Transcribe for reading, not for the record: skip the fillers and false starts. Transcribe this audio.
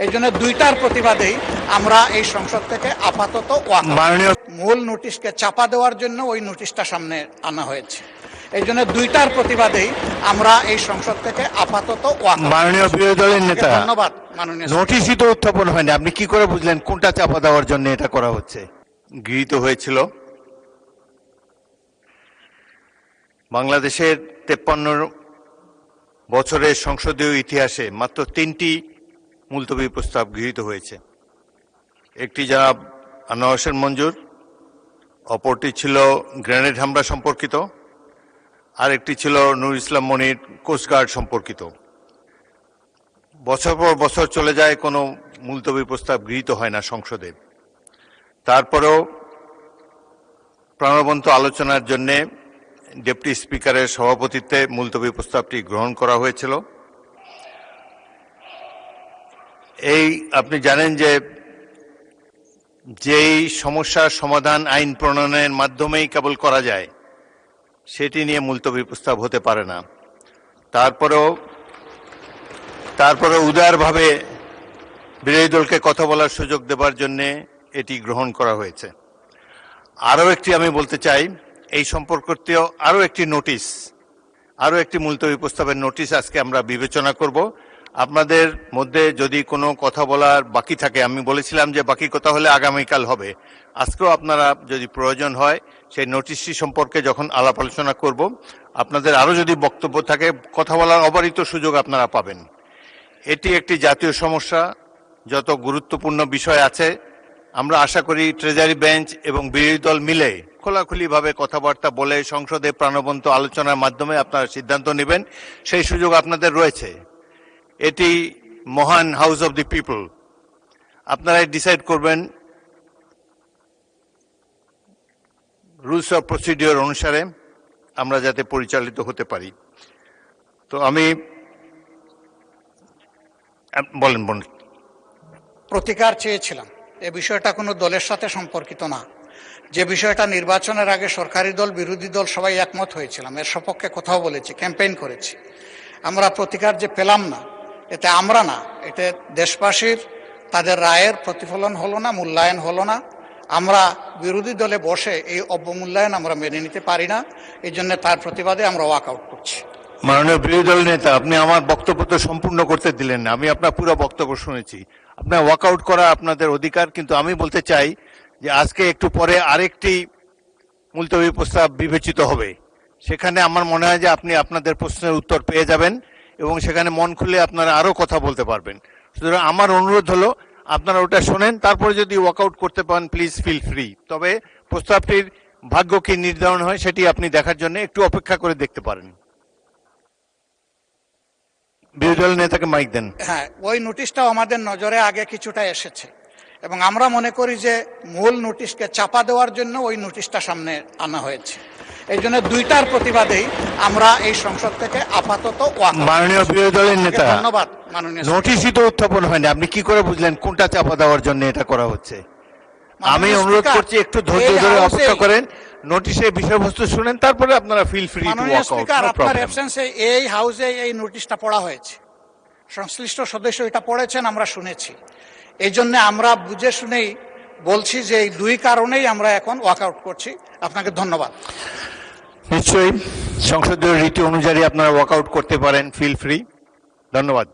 এই জন্য দুইটার প্রতিবাদেই আমরা এই সংসদ থেকে আপাতত মূল নোটিশকে চাপা দেওয়ার জন্য ওই নোটিশটা সামনে আনা হয়েছে। এই জন্য দুইটার প্রতিবাদেই আমরা এই সংসদ থেকে আপাতত মাননীয় বিরোধী দলের নেতা, ধন্যবাদ মাননীয়। নোটিশই তো উত্থাপন হয়নি, আপনি কি করে বুঝলেন কোনটা চাপা দেওয়ার জন্য এটা করা হচ্ছে? গৃহীত হয়েছিল বাংলাদেশের 53 বছরের সংসদীয় ইতিহাসে মাত্র 3টি মুলতবি প্রস্তাব গৃহীত হয়েছে। একটি জনাব আনোয়ার হোসেন মঞ্জুর, অপরটি ছিল গ্রেনেড হামলা সম্পর্কিত, আর একটি ছিল নূর ইসলাম মনির কোস্টগার্ড সম্পর্কিত। বছর পর বছর চলে যায়, কোনো মুলতবি প্রস্তাব গৃহীত হয় না সংসদে। তারপরেও প্রাণবন্ত আলোচনার জন্যে ডেপুটি স্পিকারের সভাপতিত্বে মুলতবি প্রস্তাবটি গ্রহণ করা হয়েছিল। এই আপনি জানেন যে যেই সমস্যার সমাধান আইন প্রণয়নের মাধ্যমেই কেবল করা যায়, সেটি নিয়ে মুলতবি প্রস্তাব হতে পারে না। তারপরে উদারভাবে বিরোধী দলকে কথা বলার সুযোগ দেবার জন্যে এটি গ্রহণ করা হয়েছে। আরও একটি আমি বলতে চাই, এই সম্পর্কিত আরও একটি মুলতবি প্রস্তাবের নোটিশ আজকে আমরা বিবেচনা করব। আপনাদের মধ্যে যদি কোনো কথা বলার বাকি থাকে, আমি বলেছিলাম যে বাকি কথা হলে আগামীকাল হবে, আজকেও আপনারা যদি প্রয়োজন হয় সেই নোটিশটি সম্পর্কে যখন আলাপ আলোচনা করব, আপনাদের আরও যদি বক্তব্য থাকে কথা বলার অবারিত সুযোগ আপনারা পাবেন। এটি একটি জাতীয় সমস্যা, যত গুরুত্বপূর্ণ বিষয় আছে আমরা আশা করি ট্রেজারি বেঞ্চ এবং বিরোধী দল মিলে খোলাখুলিভাবে কথাবার্তা বলে সংসদে প্রাণবন্ত আলোচনার মাধ্যমে আপনারা সিদ্ধান্ত নেবেন, সেই সুযোগ আপনাদের রয়েছে। এটি মহান হাউস অব দি পিপল, আপনারাই ডিসাইড করবেন রুলস অফ প্রসিডিওর অনুসারে আমরা যাতে পরিচালিত হতে পারি। তো আমি বলেন। প্রতিকার চেয়েছিলাম। এই বিষয়টা কোনো দলের সাথে সম্পর্কিত না। যে বিষয়টা নির্বাচনের আগে সরকারি দল বিরোধী দল সবাই একমত হয়েছিলাম, এর সপক্ষে কথাও বলেছি, ক্যাম্পেইন করেছি। আমরা প্রতিকার যে পেলাম না, এতে আমরা না, এতে দেশবাসীর তাদের রায়ের প্রতিফলন হলো না, মূল্যায়ন হলো না। আমরা বিরোধী দলে বসে এই অবমূল্যায়ন আমরা মেনে নিতে পারি না। এই জন্য তার প্রতিবাদে আমরা ওয়াক আউট করছি। মাননীয় বিরোধী দল নেতা, আপনি আমার বক্তব্য তো সম্পূর্ণ করতে দিলেন না। আমি আপনার পুরো বক্তব্য শুনেছি। আপনার ওয়াক আউট করা আপনাদের অধিকার, কিন্তু আমি বলতে চাই যে আজকে একটু পরে আরেকটি মুলতবি প্রস্তাব বিবেচিত হবে। সেখানে আমার মনে হয় যে আপনি আপনাদের প্রশ্নের উত্তর পেয়ে যাবেন এবং সেখানে মন খুলে আপনারা আরও কথা বলতে পারবেন। সুতরাং আমার অনুরোধ হলো আপনারা ওটা শোনেন, তারপরে যদি ওয়াকআউট করতে পারেন প্লিজ ফিল ফ্রি। তবে প্রস্তাবটির ভাগ্য কি নির্ধারণ হয় সেটি আপনি দেখার জন্য একটু অপেক্ষা করে দেখতে পারেন। বিরোধী দল নেতাকে মাইক দেন। হ্যাঁ, ওই নোটিশটাও আমাদের নজরে আগে কিছুটা এসেছে এবং আমরা মনে করি যে মূল নোটিশকে চাপা দেওয়ার জন্য ওই নোটিশটা সামনে আনা হয়েছে। এই জন্য দুইটার প্রতিবাদেই আমরা এই সংসদ থেকে আপাতত মাননীয় বিরোধী দলের নেতা, ধন্যবাদ মাননীয়। নোটিশই তো উত্থাপন হয়নি, আপনি কি করে বুঝলেন কোনটা চাপা দেওয়ার জন্য এটা করা হচ্ছে? আমি অনুরোধ করছি একটু ধৈর্য ধরে অপেক্ষা করেন, নোটিশের বিষয়বস্তু শুনেন, তারপরে আপনারা feel free to walk out. আপনার অ্যাবসেন্সে এই হাউসে এই নোটিশটা পড়া হয়েছে, সংশ্লিষ্ট সদস্য এটা পড়েছেন, আমরা শুনেছি। এই জন্য আমরা বুঝে শুনেই বলছি যে এই দুই কারণেই আমরা এখন ওয়াক আউট করছি। আপনাকে ধন্যবাদ। নিশ্চয়ই সংসদীয় রীতি অনুযায়ী আপনারা ওয়াক আউট করতে পারেন, ফিল ফ্রি। ধন্যবাদ।